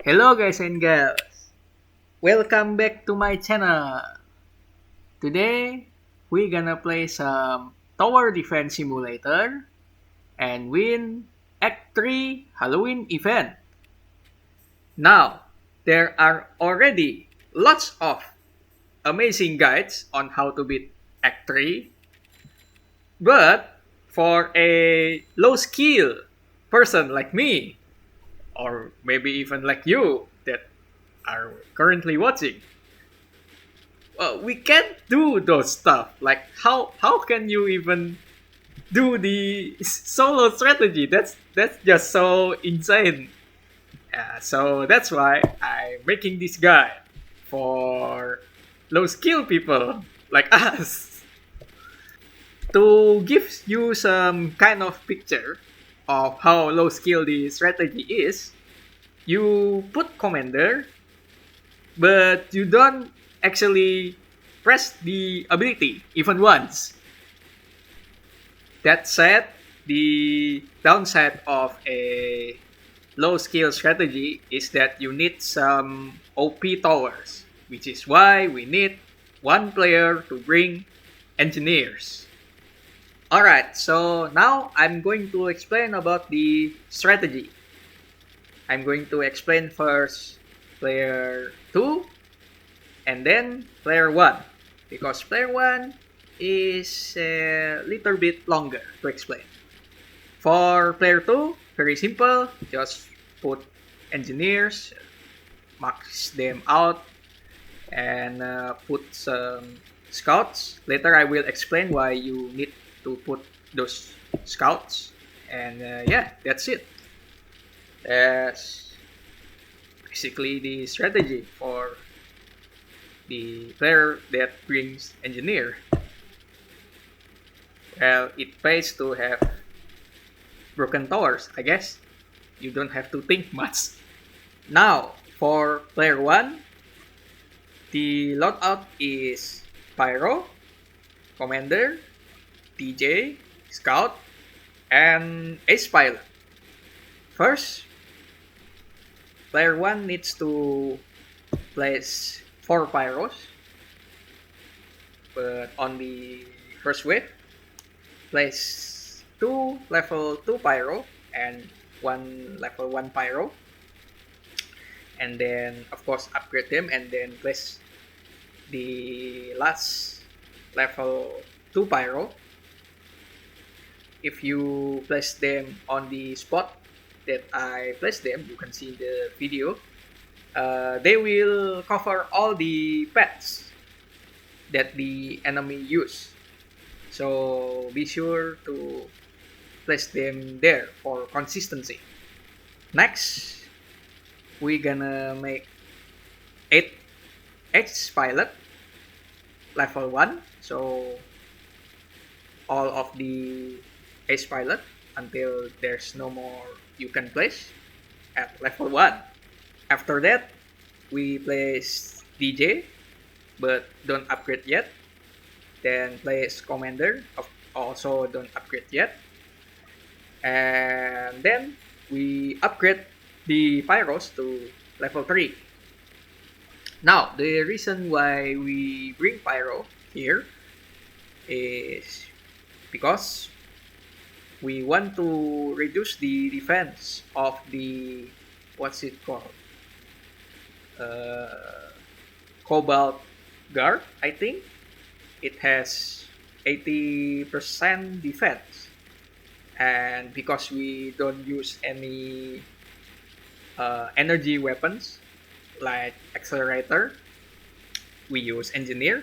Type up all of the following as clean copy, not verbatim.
Hello guys and girls, welcome back to my channel. Today we're gonna play some tower defense simulator and win Act 3 Halloween event. Now, there are already lots of amazing guides on how to beat Act 3, but for a low skill person like me, or maybe even like you that are currently watching, we can't do those stuff. Like how can you even do the solo strategy? That's just so insane. So that's why I'm making this guide for low skill people like us to give you some kind of picture of how low skill the strategy is. You put commander, but you don't actually press the ability even once. That said, the downside of a low skill strategy is that you need some OP towers, which is why we need one player to bring engineers. Alright, so now I'm going to explain about the strategy. I'm going to explain first player 2 and then player 1, because player 1 is a little bit longer to explain. For player 2, very simple, just put engineers, max them out, and put some scouts. Later I will explain why you need to put those scouts, and yeah, that's it. That's basically the strategy for the player that brings engineer. Well, it pays to have broken towers, I guess. You don't have to think much. Now, for player 1, the loadout is Pyro, Commander, DJ, Scout, and Ace Pilot. First, player 1 needs to place 4 Pyros, but on the first wave, place 2 level 2 Pyro and 1 level 1 Pyro, and then of course upgrade them and then place the last level 2 Pyro. If you place them on the spot that I placed them, you can see in the video, they will cover all the paths that the enemy use. So be sure to place them there for consistency. Next, we're gonna make 8 H pilot level 1. So all of the H pilot until there's no more you can place at level 1. After that, we place DJ, but don't upgrade yet. Then place Commander, also don't upgrade yet. And then we upgrade the Pyros to level 3. Now, the reason why we bring Pyro here is because we want to reduce the defense of the, what's it called? Cobalt Guard, I think. It has 80% defense. And because we don't use any energy weapons like accelerator, we use engineer.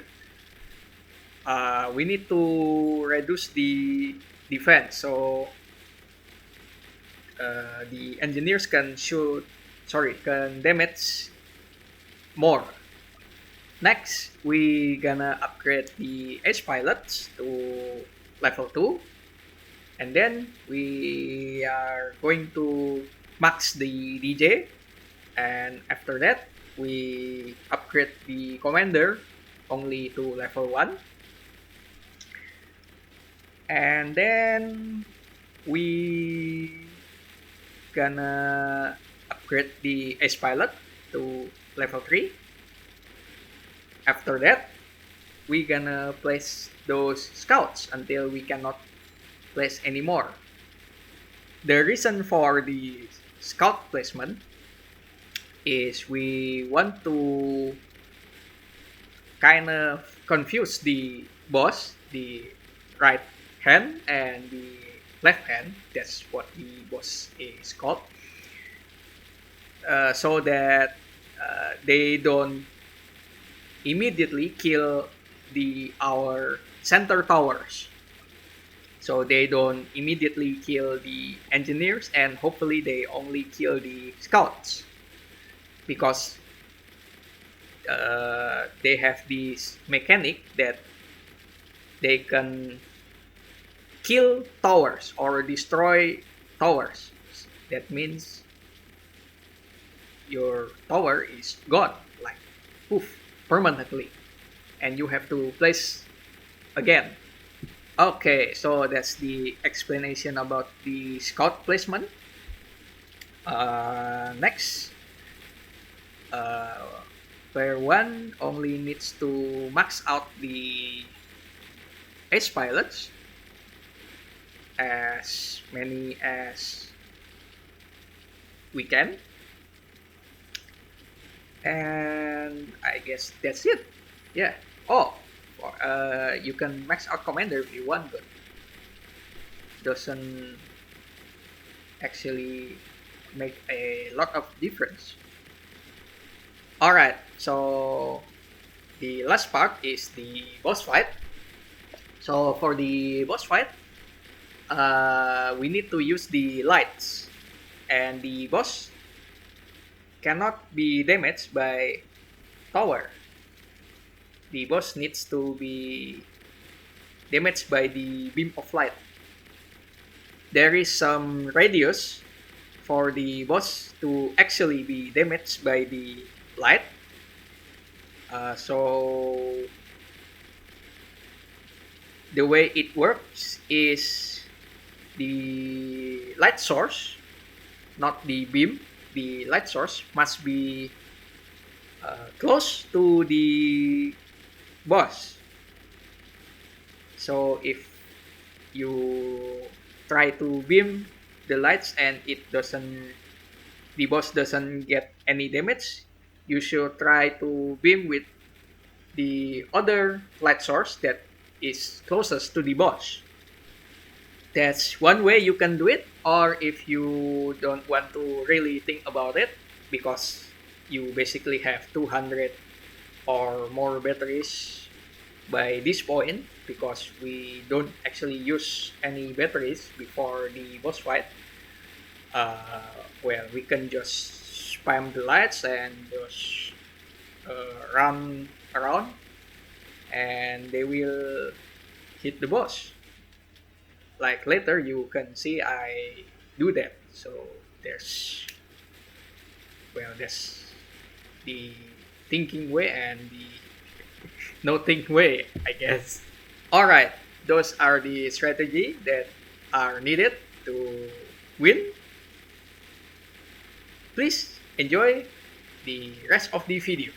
We need to reduce the defense, so the engineers can can damage more. Next, we gonna upgrade the H pilots to level 2, and then we are going to max the DJ, and after that we upgrade the commander only to level 1, and then we gonna upgrade the ace pilot to level 3. After that, we gonna place those scouts until we cannot place anymore. The reason for the scout placement is we want to kind of confuse the boss, the right hand and the left hand. That's what the boss is called. So that they don't immediately kill the our center towers. So they don't immediately kill the engineers, and hopefully they only kill the scouts because they have this mechanic that they can kill towers or destroy towers. That means your tower is gone, like poof, permanently, and you have to place again. Okay, so that's the explanation about the scout placement. Next, uh, player one only needs to max out the ace pilots as many as we can, and I guess that's it. Yeah. Oh, you can max out commander if you want, but doesn't actually make a lot of difference. All right, so the last part is the boss fight. So for the boss fight, we need to use the lights, and the boss cannot be damaged by tower. The boss needs to be damaged by the beam of light. There is some radius for the boss to actually be damaged by the light. So the way it works is the light source, not the beam. The light source must be close to the boss. So if you try to beam the lights and the boss doesn't get any damage, you should try to beam with the other light source that is closest to the boss. That's one way you can do it, or if you don't want to really think about it because you basically have 200 or more batteries by this point, because we don't actually use any batteries before the boss fight. Well, we can just spam the lights and just run around, and they will hit the boss. Like later, you can see I do that. So there's that's the thinking way and the no think way, I guess. All right, those are the strategy that are needed to win. Please enjoy the rest of the video.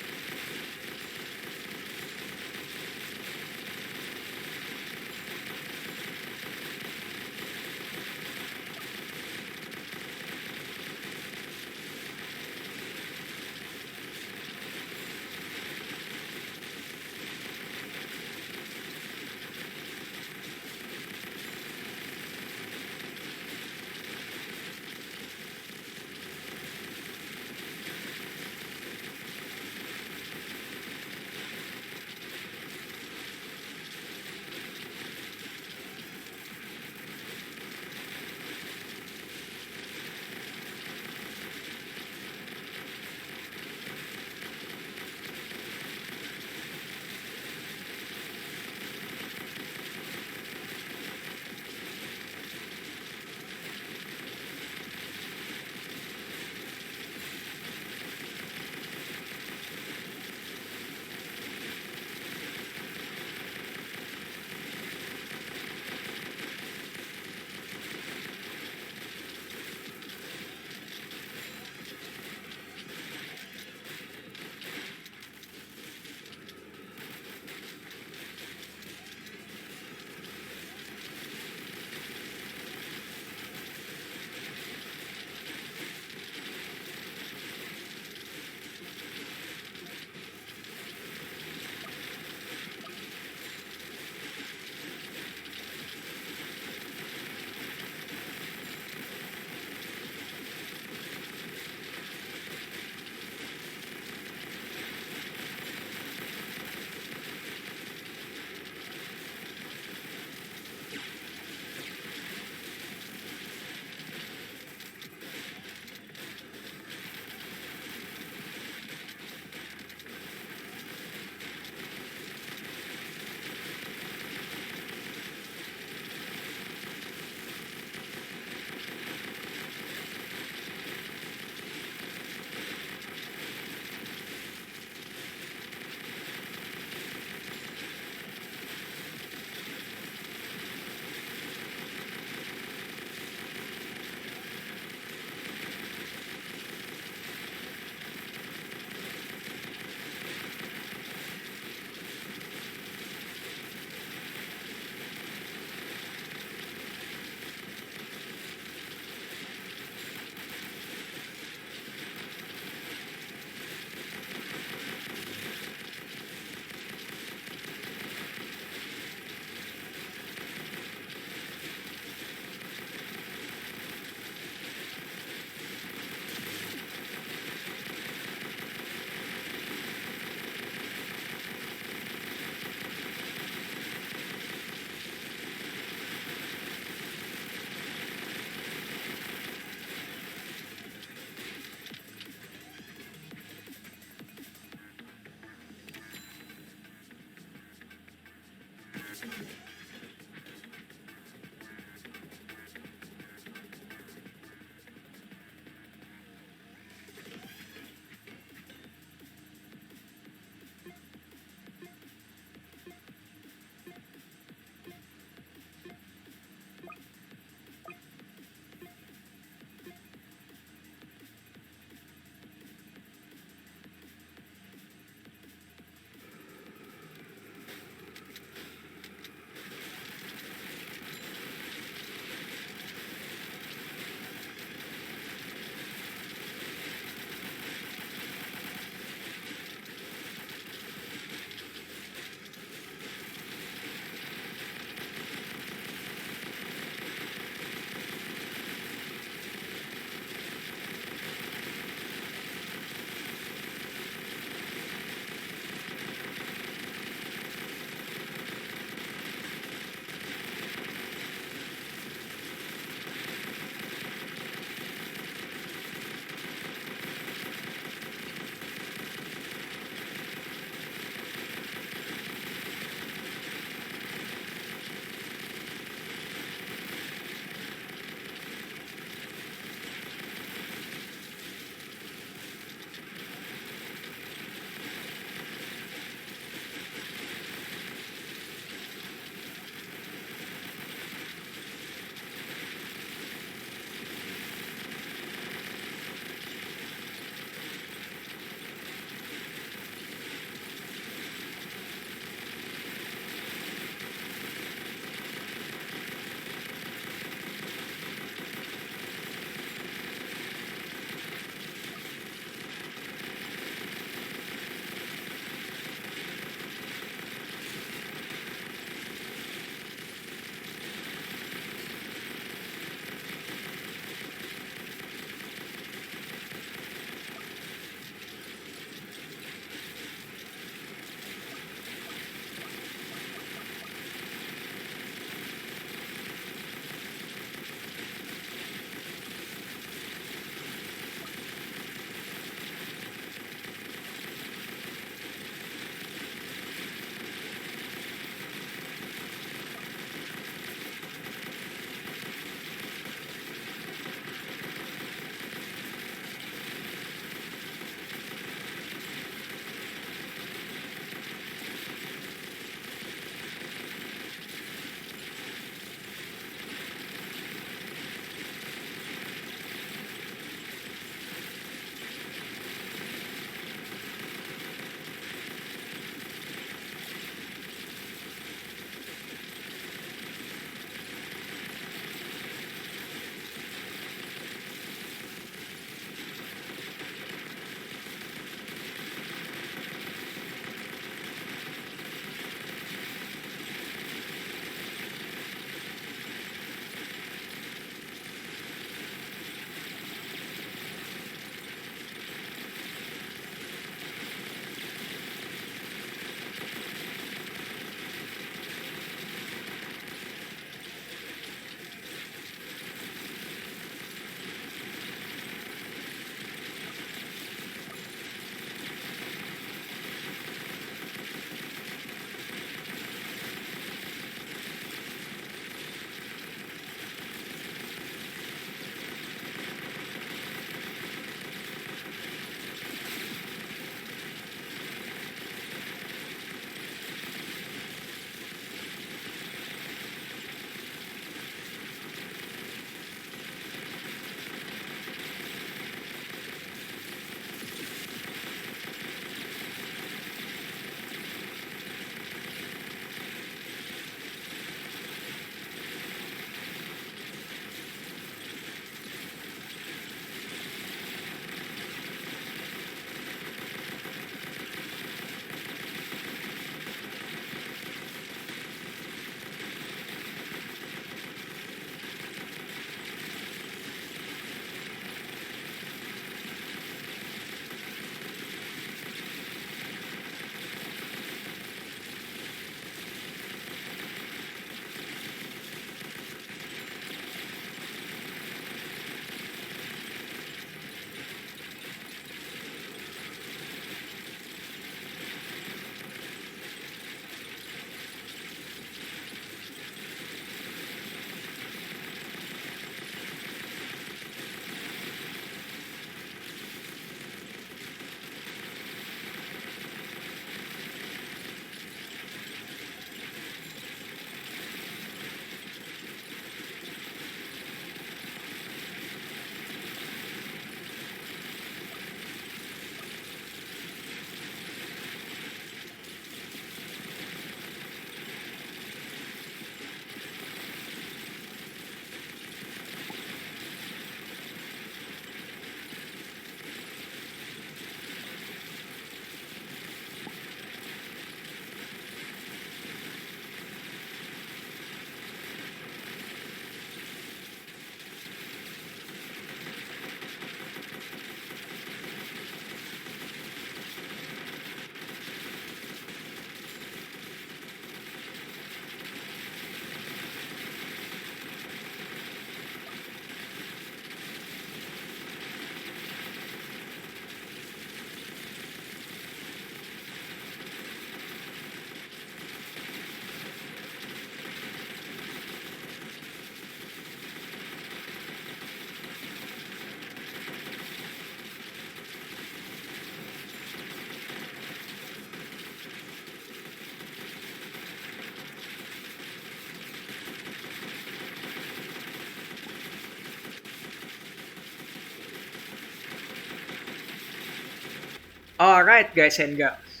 Alright, guys and girls,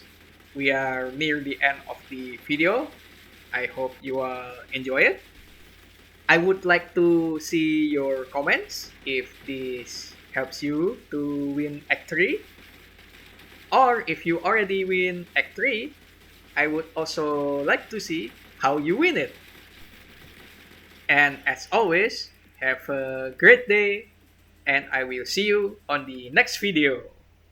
we are near the end of the video. I hope you enjoy it. I would like to see your comments if this helps you to win Act 3. Or if you already win Act 3, I would also like to see how you win it. And as always, have a great day and I will see you on the next video.